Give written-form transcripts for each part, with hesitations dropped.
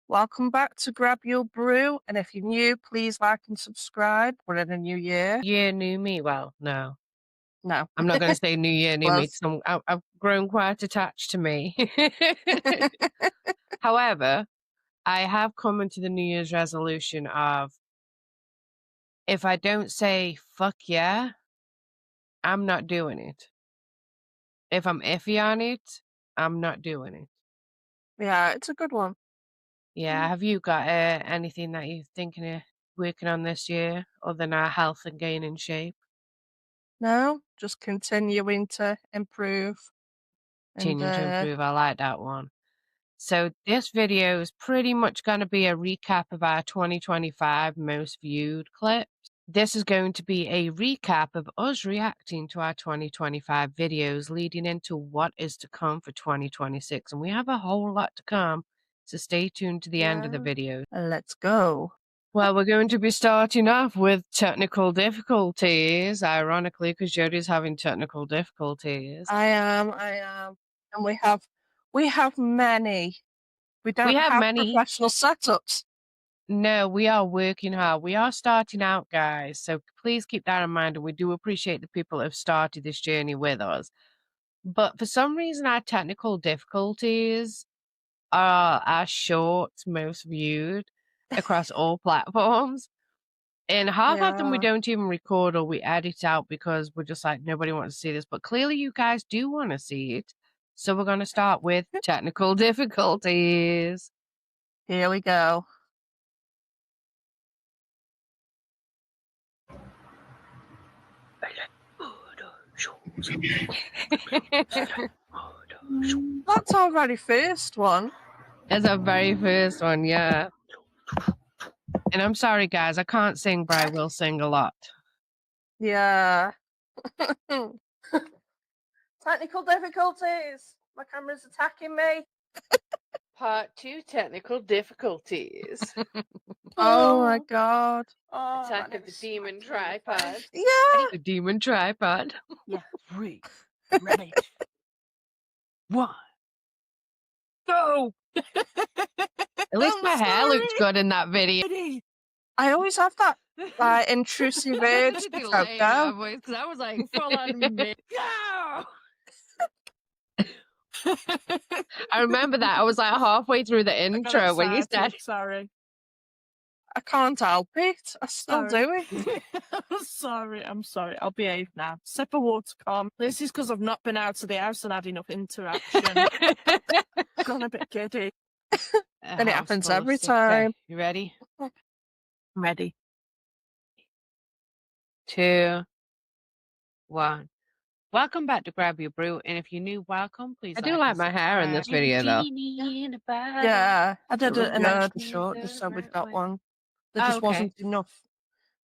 Welcome back to Grab Your Brew. And if you're new, please like and subscribe. We're in a new year. Year, new me. Well, no. No. I'm not going to say new year, new me. Close. I've grown quite attached to me. However, I have come into the New Year's resolution of if I don't say fuck yeah, I'm not doing it. If I'm iffy on it, I'm not doing it. Yeah, it's a good one. Yeah, have you got anything that you're thinking of working on this year other than our health and gaining shape? No, just continuing to improve. Continuing to improve. I like that one. So this video is pretty much going to be a recap of our 2025 most viewed clips. This is going to be a recap of us reacting to our 2025 videos leading into what is to come for 2026. And we have a whole lot to come, so stay tuned to the end of the video. Let's go. Well, we're going to be starting off with technical difficulties, ironically, because Jodie's having technical difficulties. I am. And we have many. We don't have many professional setups. No, we are working hard. We are starting out, guys. So please keep that in mind. And we do appreciate the people that have started this journey with us. But for some reason, our technical difficulties are our shorts most viewed across all platforms. And half of them we don't even record or we edit out because we're just like, nobody wants to see this. But clearly you guys do want to see it. So we're going to start with technical difficulties. Here we go. That's our very first one. That's our very first one, yeah. And I'm sorry, guys, I can't sing, but I will sing a lot. Yeah. Technical difficulties. My camera's attacking me. Part 2, technical difficulties. Oh my god. Attack of the demon tripod. Yeah. The demon tripod. Yeah. 3, ready. 1, go. At least my hair looked good in that video. I always have that intrusive urge to go. Because I was like, full on me. Go. I remember that. I was like halfway through the intro when you said. Sorry. I can't help it. I still do it. I'm sorry. I'll behave now. Sip of water, calm. This is because I've not been out of the house and had enough interaction. Gone a bit giddy. And it happens every time. Okay. You ready? I'm ready. 2, 1. Welcome back to Grab Your Brew, and if you're new, welcome. Please. I do like my hair in this video, though. Yeah, I did an extra short just so we've got one. There just wasn't enough.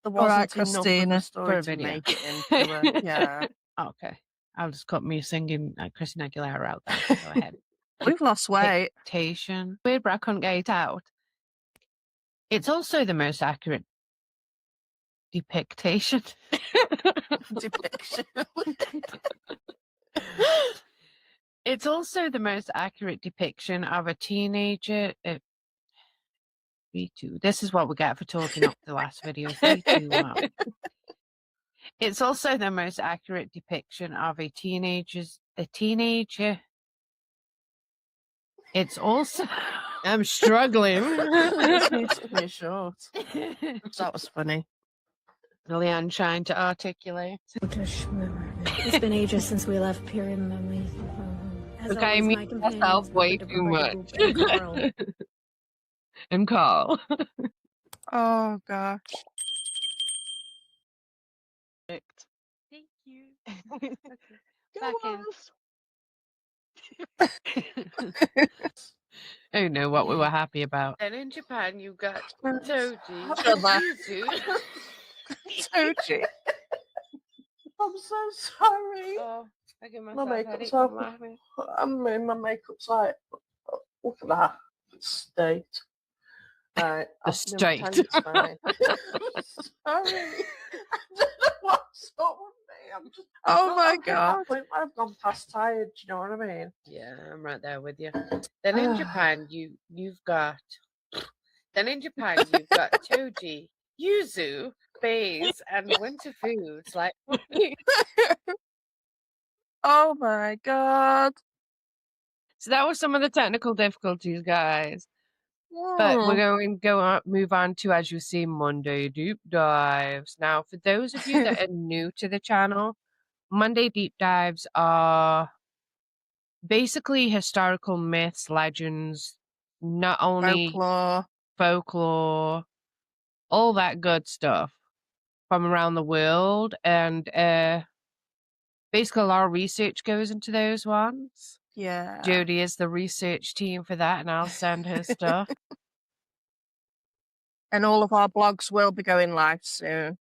There wasn't enough Christina, for a to video. make it into a, yeah. Okay, I'll just cut me singing Christina Aguilera out there. Go ahead. We've lost weight. Depiction. Weird, but I couldn't get it out. It's also the most accurate depiction. Depiction. It's also the most accurate depiction of a teenager. 3, 2. This is what we get for talking up the last video. 3, 2, 1. It's also the most accurate depiction of a teenager. It's also. I'm struggling. This needs to be short. That was funny. Leanne trying to articulate. It's been ages since we left Period Memories. Look, I mean myself way too much. And Carl. Oh gosh. Thank you. Go on. I don't know what we were happy about. And in Japan, you got Toji. Toji. I'm so sorry. Oh, I give My myself makeup's headache. off. My makeup's like, look at that state. Right, The state. Sorry. I don't know what's up with me. I'm just. Oh my god! I've gone past tired. Do you know what I mean? Yeah, I'm right there with you. Then in Japan, you've got Then in Japan, you've got toji, yuzu, bays, and winter foods like Oh my god. So that was some of the technical difficulties, guys. But we're going to move on to, as you see, Monday Deep Dives. Now, for those of you that are new to the channel, Monday Deep Dives are basically historical myths, legends, not only folklore, all that good stuff from around the world. And basically a lot of research goes into those ones. Yeah. Jodie is the research team for that, and I'll send her stuff. And all of our blogs will be going live soon.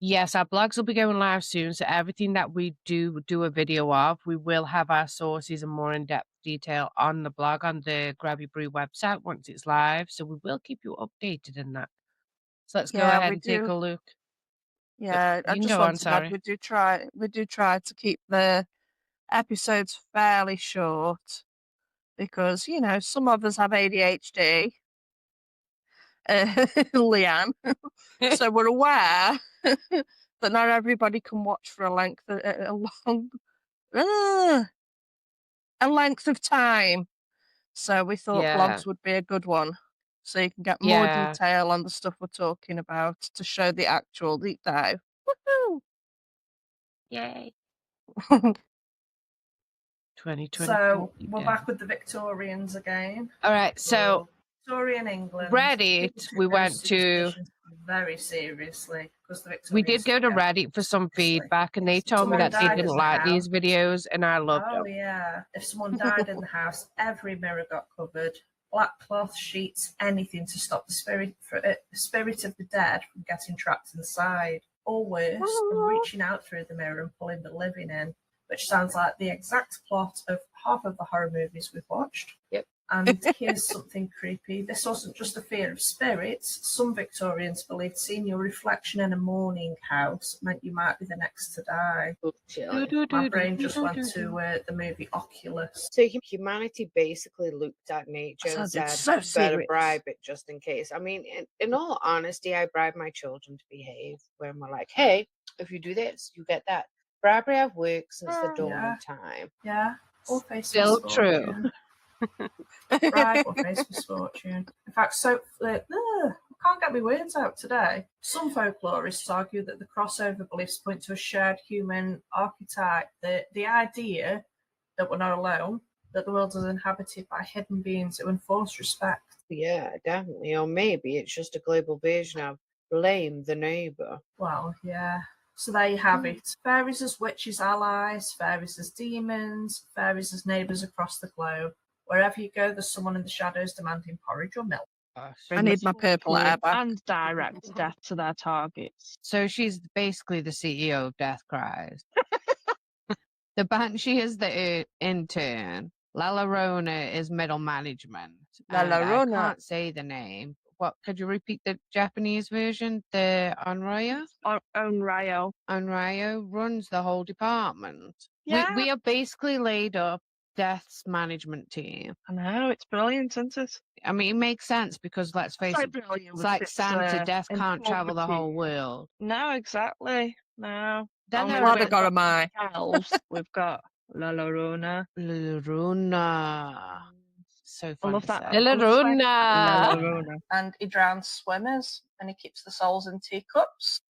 Yes, our blogs will be going live soon, so everything that we do a video of, we will have our sources and more in-depth detail on the blog on the Grab Your Brew website once it's live, so we will keep you updated in that. So let's go ahead and take a look. Yeah, I just want to add, we do try to keep the episodes fairly short because, you know, some of us have ADHD, Leanne, so we're aware that not everybody can watch for a length of time. So we thought blogs would be a good one, so you can get more detail on the stuff we're talking about to show the actual deep dive. Woohoo! Yay! 2020. So we're back with the Victorians again. All right, so Victorian England. Reddit, we went to very seriously because the Victorians. We did go to Reddit for some feedback, and they told me that they didn't like these videos, and I loved them. Oh yeah! If someone died in the house, every mirror got covered. Black cloth, sheets, anything to stop the spirit of the dead from getting trapped inside. Or worse, than reaching out through the mirror and pulling the living in, which sounds like the exact plot of half of the horror movies we've watched. Yep. And here's something creepy. This wasn't just a fear of spirits. Some Victorians believed seeing your reflection in a mourning house meant you might be the next to die. My brain just went to the movie Oculus. So humanity basically looked at nature and said, better bribe it just in case. I mean, in all honesty, I bribe my children to behave when we're like, hey, if you do this, you get that. Bribery have worked since the dawn of time. Yeah. Or face Still true. Bribe or face misfortune. In fact, so I can't get my words out today. Some folklorists argue that the crossover beliefs point to a shared human archetype, the idea that we're not alone, that the world is inhabited by hidden beings who enforce respect. Yeah, definitely. Or maybe it's just a global version of blame the neighbour. Well, yeah. So there you have it. Fairies as witches' allies, fairies as demons, fairies as neighbours across the globe. Wherever you go, there's someone in the shadows demanding porridge or milk. I need my purple hair back. And direct death to their targets. So she's basically the CEO of Death Cries. The Banshee is the intern. La Llorona is middle management. La Llorona. I can't say the name. What? Could you repeat the Japanese version? The Onryo? Onryo runs the whole department. Yeah. We are basically laid up Death's management team. I know, it's brilliant, isn't it? I mean, it makes sense because let's face it, it's like Santa. Death can't travel the whole world. No, exactly. No. Then I'm glad I got a my. We've got La Llorona. La Llorona. So fun. I love that. La Llorona. And he drowns swimmers and he keeps the souls in teacups.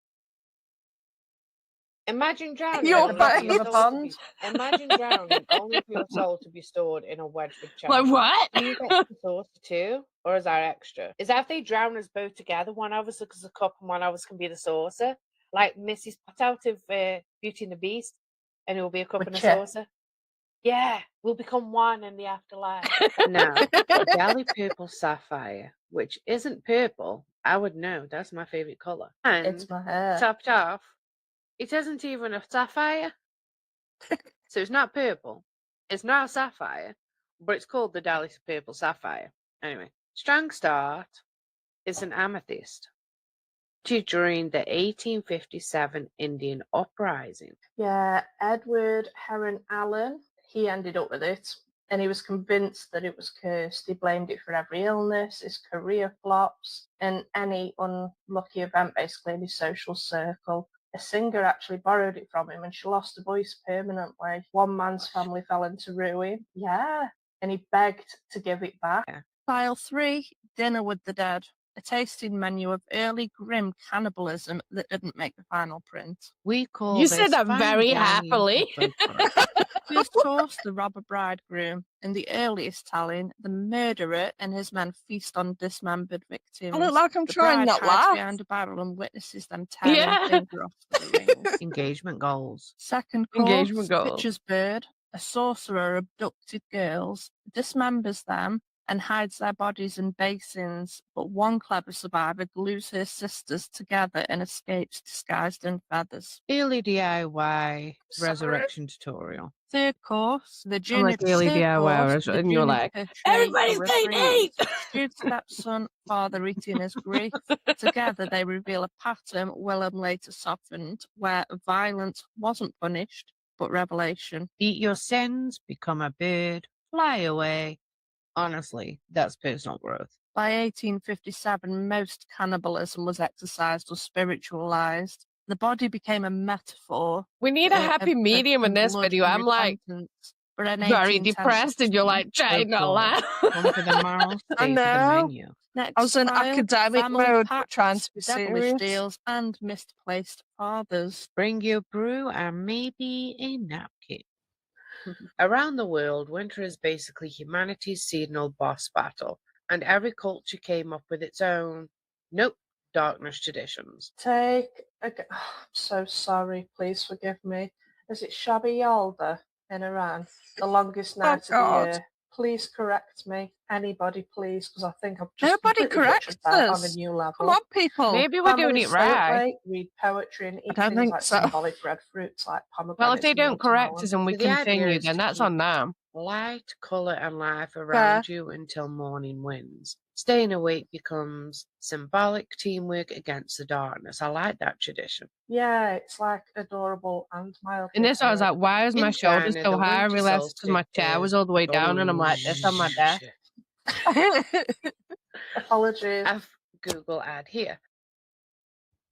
Imagine drowning. Your face. Imagine drowning only for your soul to be stored in a Wedgwood chest. Like what? Do you get the saucer too? Or is that extra? Is that if they drown us both together, one of us looks a cup and one of us can be the saucer? Like Mrs. Pot out of Beauty and the Beast, and it will be a cup and a saucer? Yeah, we'll become one in the afterlife. No, Dally Purple Sapphire, which isn't purple, I would know. That's my favourite colour. And It's my hair. topped off, it isn't even a sapphire. So it's not purple. It's not a sapphire, but it's called the Dally Purple Sapphire. Anyway, strong start is an amethyst during the 1857 Indian Uprising. Yeah, Edward Heron Allen, he ended up with it. and he was convinced that it was cursed. He blamed it for every illness, his career flops, and any unlucky event basically in his social circle. A singer actually borrowed it from him and she lost her voice permanently. One man's family fell into ruin. Yeah. And he begged to give it back. Yeah. File 3, Dinner with the Dead. A tasting menu of early grim cannibalism that didn't make the final print. We call You this said that fine very Oh, dining happily. for food. First course, the robber bridegroom. In the earliest telling, the murderer and his men feast on dismembered victims. I look like I'm The trying bride not hides laugh. behind a barrel and witnesses them tearing Yeah. finger off the ring. Engagement goals. Second course, Engagement goals. Witch's bird. A sorcerer abducted girls, dismembers them, and hides their bodies in basins, but one clever survivor glues her sisters together and escapes disguised in feathers. Early DIY Sorry. resurrection tutorial. Third course, the I'm junior like early third DIY, course, the and you're junior like, portray everybody's a going to reprieve. eat! Jude's stepson, father eating his grief. Together they reveal a pattern Willem later softened, where violence wasn't punished, but revelation. Eat your sins, become a bird, fly away. Honestly, that's personal growth. By 1857, most cannibalism was exercised or spiritualized. The body became a metaphor. We need a happy medium in this video. I'm like very depressed, and you're like trying not to laugh. One for the moral, I stay for the know. menu. Next I was in file, academic family mode, pacts, trying to be devilish serious. deals, and misplaced fathers. Bring your brew and maybe a napkin. Around the world, winter is basically humanity's seasonal boss battle, and every culture came up with its own, darkness traditions. I'm so sorry, please forgive me. Is it Shabi Yalda in Iran? The longest night of the year. Please correct me. Anybody, please, because I think I've just Nobody corrects butchered that on a us. new level. Come on, people. Maybe we're doing Families it stay up right. late, read poetry and eat don't things think like so. symbolic red fruits like pomegranates. Well, if they and don't correct watermelon. us and we So the idea continue, is then to that's keep on them. light, colour and life around you until morning wins. Staying awake becomes symbolic teamwork against the darkness. I like that tradition. Yeah, it's like adorable and mildly. And this, I was like, why is my In shoulders China, so the high? I winter realized because my solstice chair is was all the way down, and I'm like this on my desk. Apologies. Google ad here.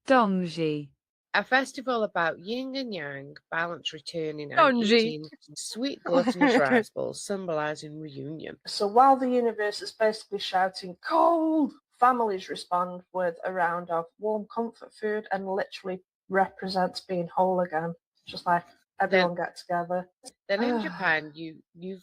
Dongji. A festival about yin and yang, balance returning and Donji. eating sweet gluttonous rice balls, symbolising reunion. So while the universe is basically shouting cold, families respond with a round of warm comfort food and literally represents being whole again. Just like everyone get together. Then in Japan you've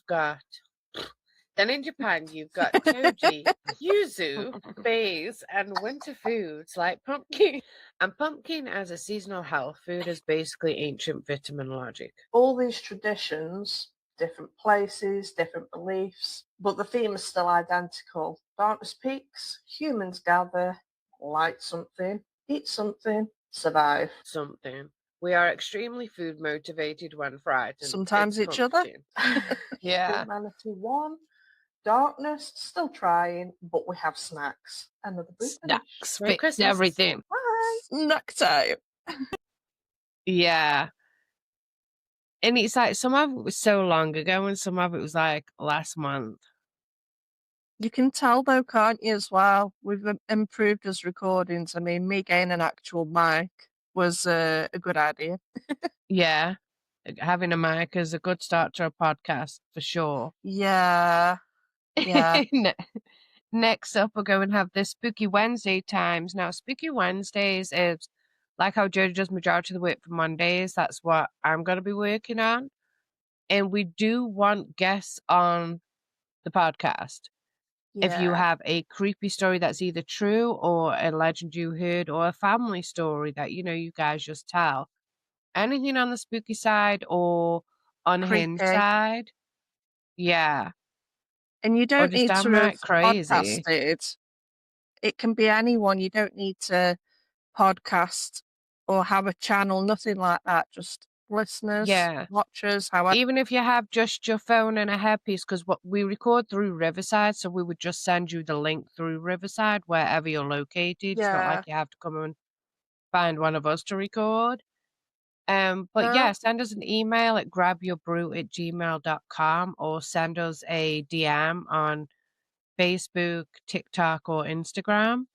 got toji, yuzu, baize, and winter foods like pumpkin. And pumpkin as a seasonal health food is basically ancient vitamin logic. All these traditions, different places, different beliefs, but the theme is still identical. Darkness peaks, humans gather, light something, eat something, survive something. We are extremely food motivated when frightened. Sometimes It's each other. pumpkin. Yeah. Humanity won. Darkness still trying, but we have snacks. Another boot Snacks Merry fix Christmas. everything. Bye. Snack time. Yeah. And it's like some of it was so long ago, and some of it was like last month. You can tell though, can't you, as well? We've improved as recordings. I mean, me getting an actual mic was a good idea. Yeah. Having a mic is a good start to a podcast for sure. Yeah. Yeah. Next up, we're going to have the Spooky Wednesday times. Now, Spooky Wednesdays is like how Jodie does majority of the work for Mondays. That's what I'm going to be working on. And we do want guests on the podcast. If you have a creepy story that's either true or a legend you heard or a family story that, you guys just tell. Anything on the spooky side or unhinged Creepy. side. Yeah. And you don't just need to downright have crazy. podcasted. It can be anyone. You don't need to podcast or have a channel, nothing like that. Just listeners, Yeah. watchers, however. Even if you have just your phone and a headpiece, because what we record through Riverside, so we would just send you the link through Riverside wherever you're located. It's not Yeah. like you have to come and find one of us to record. But No. yeah, send us an email at grabyourbrew@gmail.com or send us a DM on Facebook, TikTok, or Instagram.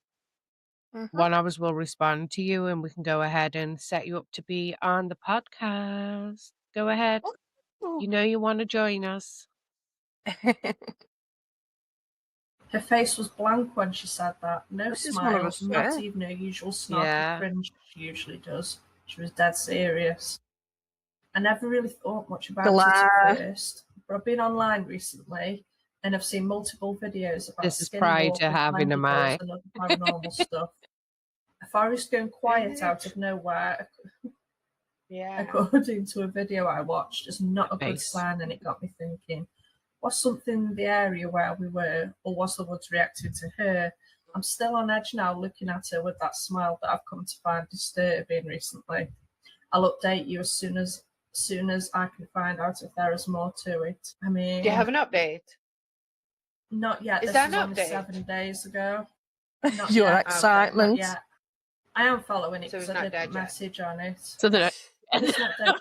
One of us will respond to you and we can go ahead and set you up to be on the podcast. Go ahead. You know you want to join us. Her face was blank when she said that. No This is one of smile, us, not yeah. even her usual snarky Yeah. cringe she usually does. She was dead serious. I never really thought much about it Glare. at first, but I've been online recently and I've seen multiple videos about This is skinwalkers, prior to having a Wendigos, mic. and other paranormal stuff. A forest going quiet out of nowhere, Yeah. according to a video I watched, is not a good Face. sign, and it got me thinking, was something in the area where we were, or was the woods reacting to her? I'm still on edge now looking at her with that smile that I've come to find disturbing recently. I'll update you as soon as I can find out if there is more to it. I mean, Do you have an update? not yet. Is This that was an only update? 7 days ago. Not Your yet. excitement. Not yet. I am following it So because it's I not did dead yet. message on it. So that But it's not dead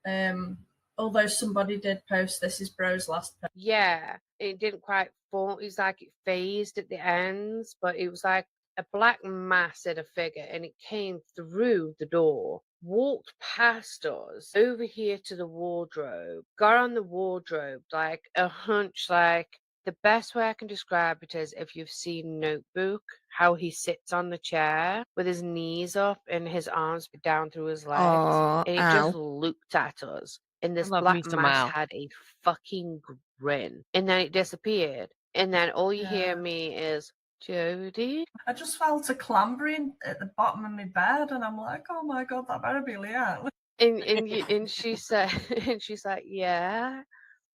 yet. Although somebody did post this is Bro's last post. Yeah, it didn't quite form. It was like it phased at the ends, but it was like a black mass at a figure, and it came through the door, walked past us over here to the wardrobe, got on the wardrobe like a hunch. Like the best way I can describe it is if you've seen Notebook, how he sits on the chair with his knees up and his arms down through his legs, Oh, and it just looked at us. And this love black me some mass Al. had a fucking grin. And then it disappeared. And then all you hear Yeah. me is, Jodie? I just felt a clambering at the bottom of my bed, and I'm like, oh my god, that better be Leanne. And she said, and she's like, yeah. I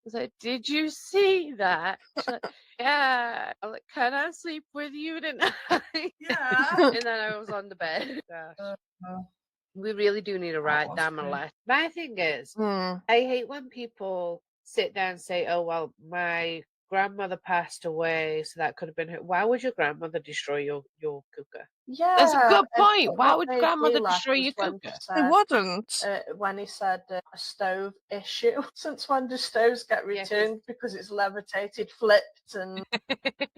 was like, did you see that? She's like, yeah. I'm like, can I sleep with you tonight? Yeah. And then I was on the bed. Gosh. We really do need to write was down a good. letter. My thing is, I hate when people sit down and say, oh, well, my grandmother passed away, so that could have been her. Why would your grandmother destroy your cooker? Yeah. That's a good and point. Why what would made grandmother me laugh destroy was your when cooker? she It said, wouldn't. when he said a stove issue. Since when do stoves get Yeah, 'cause- returned because it's levitated, flipped, and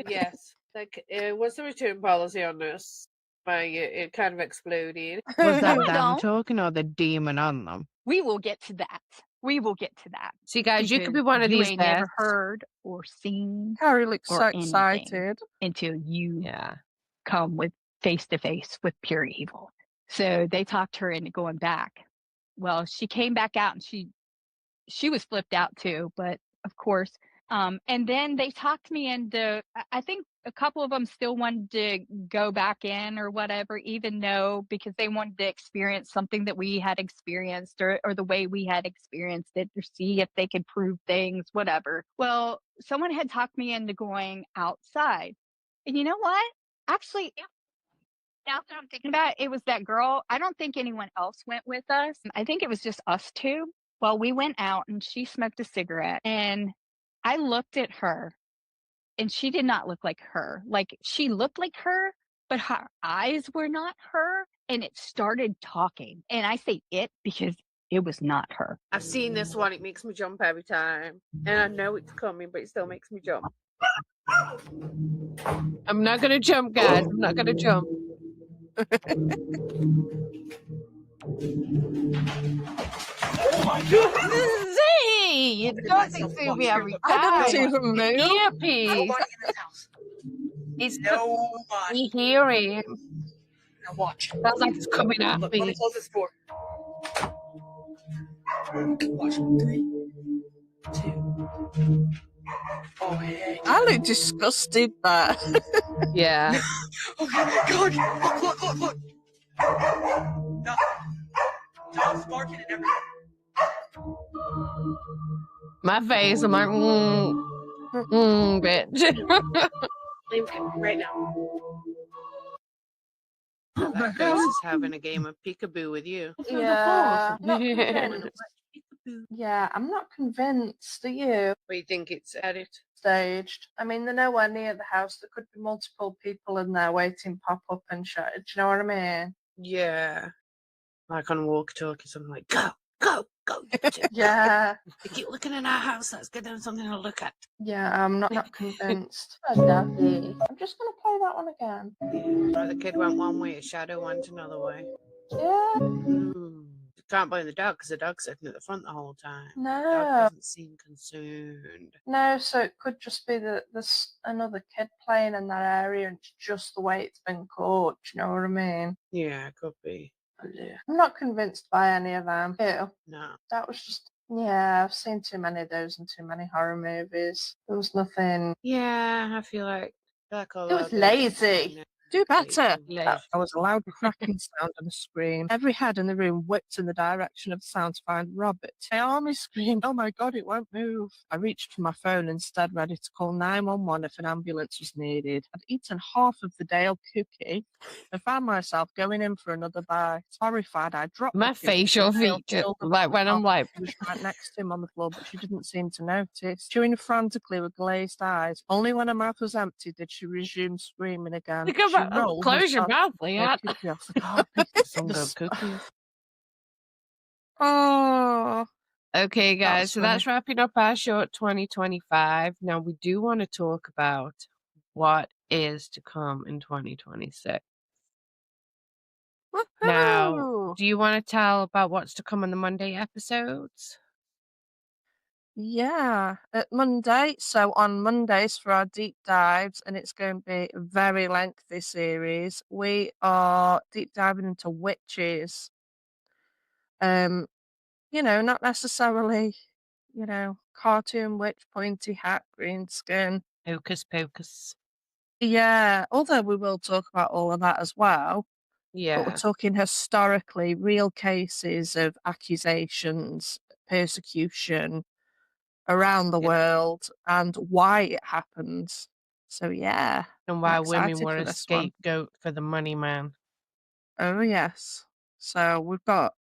Yes. Like, what's the return policy on this? It kind of exploded. Was that We them don't. talking or the demon on them? We will get to that. We will get to that. See, guys, you could be Because one of you these ain't never guests. heard or seen Carrie looks or so anything excited. until you Yeah. come with face to face with pure evil. So they talked her into going back. Well, she came back out and she was flipped out too, but of course. And then they talked me into, I think a couple of them still wanted to go back in or whatever, even though because they wanted to experience something that we had experienced or the way we had experienced it to see if they could prove things, whatever. Well, someone had talked me into going outside. And you know what? Actually, now that I'm thinking about it, it was that girl. I don't think anyone else went with us. I think it was just us two. Well, we went out and she smoked a cigarette and I looked at her and she did not look like her. Like she looked like her, but her eyes were not her. And it started talking. And I say it because it was not her. I've seen this one. It makes me jump every time. And I know it's coming, but it still makes me jump. I'm not going to jump, guys. I'm not going to jump. See, you don't see me every I time. didn't even move. Earpiece. It's we hear him. Now watch. Sounds like it's coming at Look, let me me. close this door. Watch. 3, 2. Oh, hey. I look disgusted there. Yeah. Oh, God. Look. No. No, it's barking and everything. My face, I'm like, bitch. Leave it right now. That ghost is having a game of peekaboo with you. Yeah. Not Yeah. convinced. Yeah, I'm not convinced. Are you? But you think it's edit? Staged. I mean, they're nowhere near the house. There could be multiple people in there waiting, pop up and shit. Do you know what I mean? Yeah. Like on walkie-talkie, something like, go, go, go, you two. Yeah, They keep looking in our house, let's give them something to look at. yeah, I'm not convinced. Daddy. I'm just going to play that one again. Yeah. Right, the kid went one way, his shadow went another way. Yeah, Can't blame the dog, because the dog's sitting at the front the whole time. The dog no. doesn't seem concerned. No, so it could just be that there's another kid playing in that area and it's just the way it's been caught. Do you know what I mean? Yeah, it could be. I'm not convinced by any of them. Ew. No. That was just, yeah, I've seen too many of those and too many horror movies. There was nothing. Yeah, I feel like all It was lazy. Do better. Lazy. That was a loud cracking sound and a scream. Every head in the room whipped in the direction of the sound to find Robert. Naomi screamed, "Oh my God, it won't move." I reached for my phone instead, ready to call 911 if an ambulance was needed. I'd eaten half of the Dale cookie and found myself going in for another bite. Horrified, I dropped My the cookie. facial Dale feature, pulled the like when I'm like, She was right next to him on the floor, but she didn't seem to notice. Chewing frantically with glazed eyes. Only when her mouth was empty did she resume screaming again. think about, She rolled close your herself mouth, her Leanne. cookie off the Oh, carpet. some The good s- cookies. Oh, Okay, that guys, was so funny. that's wrapping up our short 2025. Now, we do want to talk about what is to come in 2026. Now, Woohoo! do you want to tell about what's to come on the Monday episodes? Yeah, at Monday. So on Mondays for our deep dives, and it's going to be a very lengthy series. We are deep diving into witches. Not necessarily, cartoon witch, pointy hat, green skin. Hocus pocus. Yeah, although we will talk about all of that as well. But we're Yeah. talking historically real cases of accusations, persecution around the Yeah. world and why it happens. So yeah, And I'm why women excited were for a this one. scapegoat for the money man. Oh yes. So we've got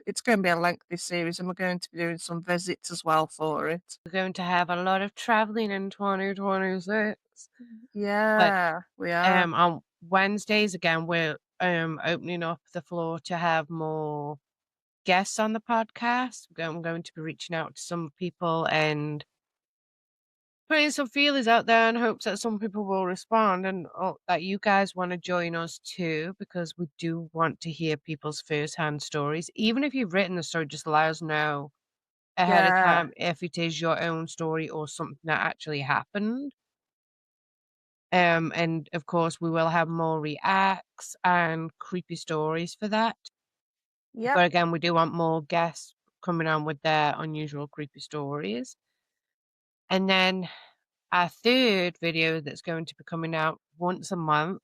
it's going to be a lengthy series, and we're going to be doing some visits as well for it. We're going to have a lot of traveling in 2026. Yeah, we are. On Wednesdays again, we're opening up the floor to have more guests on the podcast. I'm going to be reaching out to some people and putting some feelers out there in hopes that some people will respond and that you guys want to join us too, because we do want to hear people's first-hand stories. Even if you've written the story, just let us know ahead of Yeah. time if it is your own story or something that actually happened. And of course, we will have more reacts and creepy stories for that. Yep. But again, we do want more guests coming on with their unusual creepy stories. And then our third video that's going to be coming out once a month,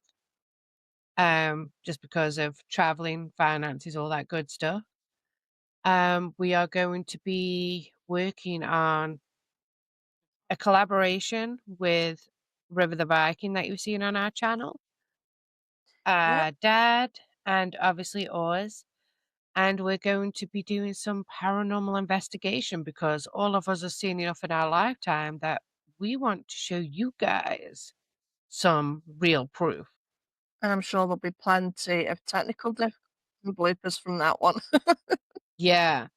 just because of traveling, finances, all that good stuff. We are going to be working on a collaboration with River the Viking that you've seen on our channel. Dad, and obviously Oz. And we're going to be doing some paranormal investigation because all of us have seen enough in our lifetime that we want to show you guys some real proof. And I'm sure there'll be plenty of technical bloopers from that one. Yeah.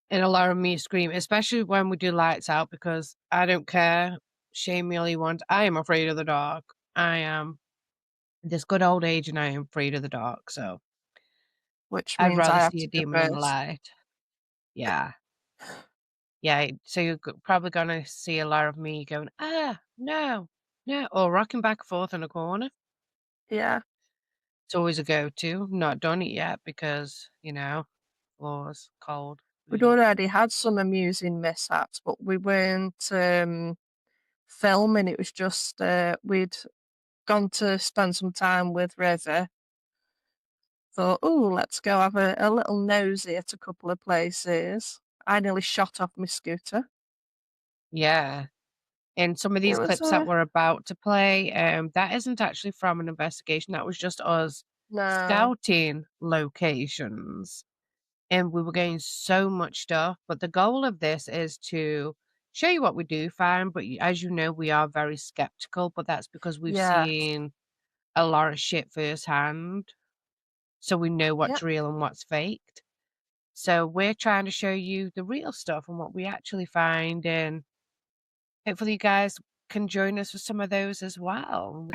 And a lot of me scream, especially when we do lights out, because I don't care. Shame me all you want. I am afraid of the dark. I am this good old age and I am afraid of the dark. So Which I'd means rather I have see a to go demon in the first. light. Yeah. Yeah. So you're probably going to see a lot of me going, no, or rocking back and forth in a corner. Yeah. It's always a go-to. Not done it yet because, floor's cold. We'd already had some amusing mishaps, but we weren't filming. It was just we'd gone to spend some time with River. Thought, let's go have a little nosy at a couple of places. I nearly shot off my scooter. Yeah. And some of these clips that we're about to play, that isn't actually from an investigation. That was just us scouting locations. And we were getting so much stuff. But the goal of this is to show you what we do find. But as you know, we are very skeptical. But that's because we've seen a lot of shit firsthand. so we know what's real and what's faked. So we're trying to show you the real stuff and what we actually find, and hopefully you guys can join us for some of those as well.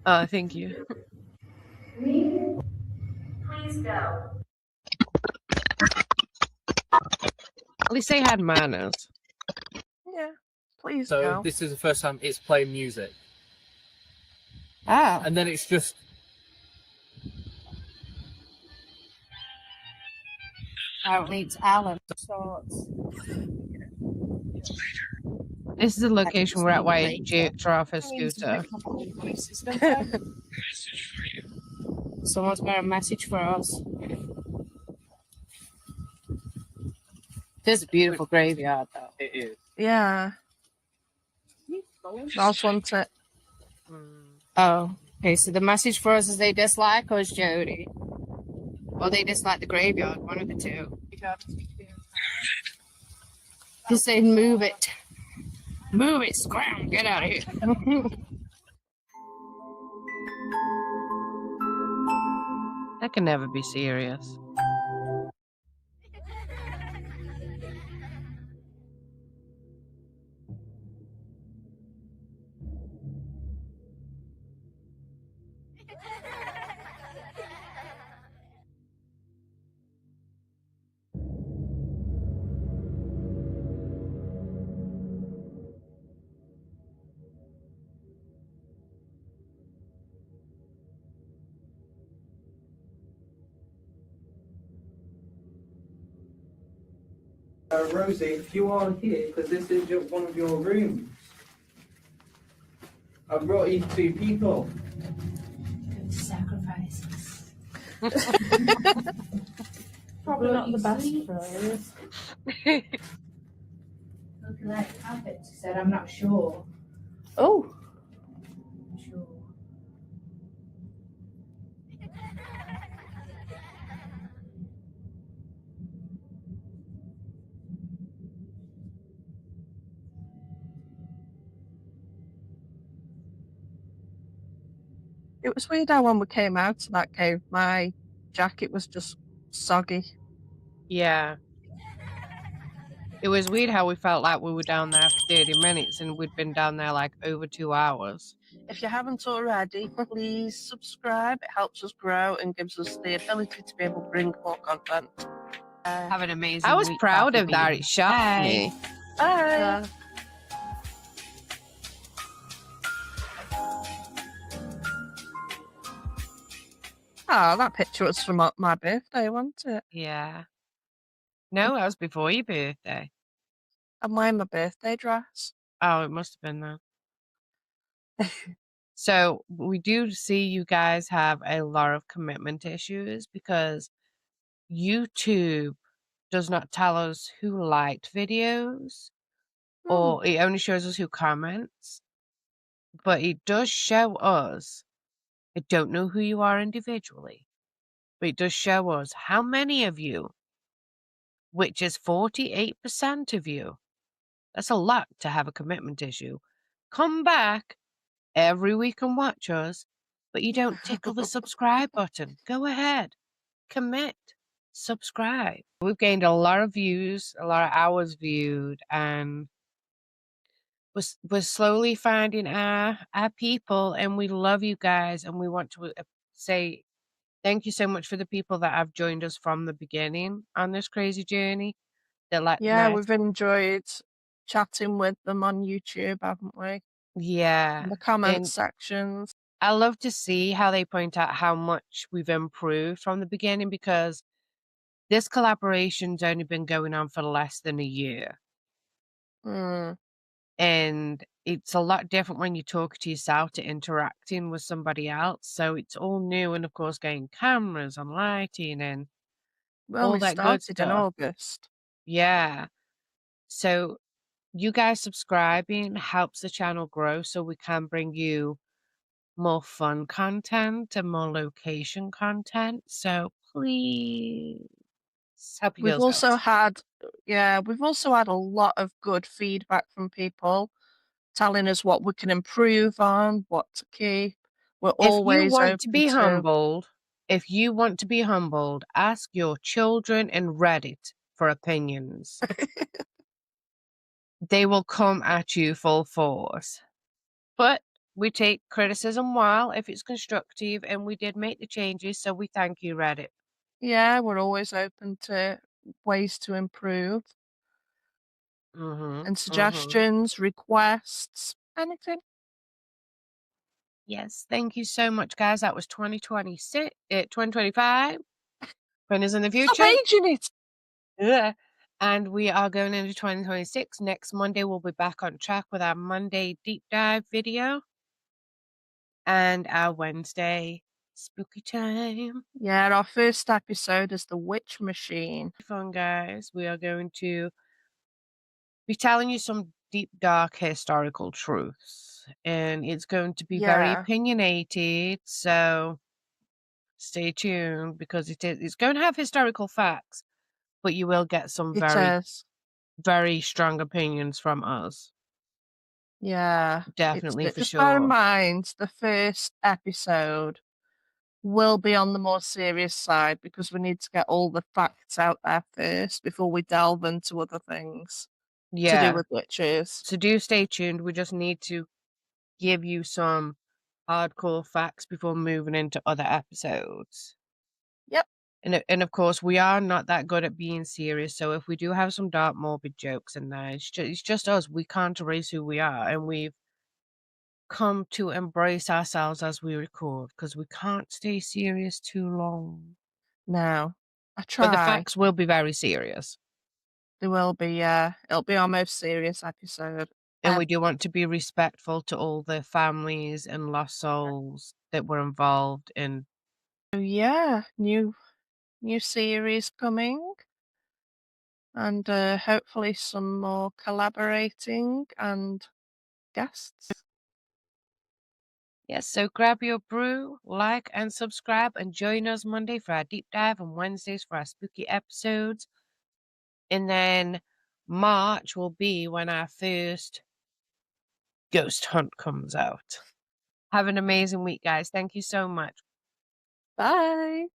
Oh, thank you. Please go. At least they had manners. Yeah, please So go. this is the first time it's playing music. Ah. And then it's just... Apparently it's Alan sorts. This is the location we're at where he jerked her off her scooter. Someone's got a message for us. This is a beautiful graveyard, though. It is. Yeah. Nice one to... Oh, okay. So the message for us is they dislike us, Jodie. Or they dislike the graveyard, one of the two. Just say, move it. Move it, scram, get out of here. That can never be serious. Rosie, if you are here, because this is one of your rooms, I brought you 2 people. Good sacrifices. Probably not the best phrase. Looking like carpets, he said, I'm not sure. Oh. I'm sure. It was weird how when we came out of that cave, my jacket was just soggy. Yeah. It was weird how we felt like we were down there for 30 minutes and we'd been down there like over 2 hours. If you haven't already, please subscribe. It helps us grow and gives us the ability to be able to bring more content. Have an amazing I was week, proud of Coffee that. Bean. It shocked Bye. me. Bye. Oh, that picture was from my birthday, wasn't it? Yeah. No, that was before your birthday. I'm wearing my birthday dress. Oh, it must have been that. So we do see you guys have a lot of commitment issues because YouTube does not tell us who liked videos, or it only shows us who comments. But it does show us, I don't know who you are individually, but it does show us how many of you, which is 48% of you. That's a lot to have a commitment issue. Come back every week and watch us, but you don't tickle the subscribe button. Go ahead, commit, subscribe. We've gained a lot of views, a lot of hours viewed, and we're slowly finding our people, and we love you guys, and we want to say thank you so much for the people that have joined us from the beginning on this crazy journey. Yeah, we've enjoyed chatting with them on YouTube, haven't we? Yeah. In the comment And sections. I love to see how they point out how much we've improved from the beginning, because this collaboration's only been going on for less than a year. And it's a lot different when you talk to yourself to interacting with somebody else. So it's all new, and of course getting cameras and lighting and We all only that good started in stuff. August. Yeah. So you guys subscribing helps the channel grow so we can bring you more fun content and more location content. So please Help your We've girls also out. we've also had a lot of good feedback from people telling us what we can improve on, what to keep. We're If you always want to open be to. humbled, ask your children and Reddit for opinions. They will come at you full force. But we take criticism well if it's constructive, and we did make the changes, so we thank you, Reddit. Yeah, we're always open to ways to improve Mm-hmm. and suggestions, requests, anything. Yes, thank you so much, guys. That was 2025. Winners in the Stop future. aging it. Yeah. And we are going into 2026. Next Monday, we'll be back on track with our Monday deep dive video and our Wednesday spooky time. Yeah, our first episode is The Witch Machine. Fun, guys. We are going to be telling you some deep, dark historical truths. And it's going to be very Yeah, opinionated. So stay tuned because it's going to have historical facts, but you will get some it very, is. very strong opinions from us. Yeah, Definitely, for just bear in sure. mind the first episode will be on the more serious side because we need to get all the facts out there first before we delve into other things to do Yeah. with witches. So do stay tuned. We just need to give you some hardcore facts before moving into other episodes. Yep. And of course, we are not that good at being serious. So if we do have some dark, morbid jokes in there, it's just us. We can't erase who we are, and we've come to embrace ourselves as we record because we can't stay serious too long. No, I But the try. facts will be very serious. There will be, yeah. It'll be our most serious episode. And we do want to be respectful to all the families and lost souls that were involved in. Yeah, new series coming, and hopefully some more collaborating and guests. Yes, so grab your brew, like and subscribe, and join us Monday for our deep dive and Wednesdays for our spooky episodes. And then March will be when our first ghost hunt comes out. Have an amazing week, guys. Thank you so much. Bye.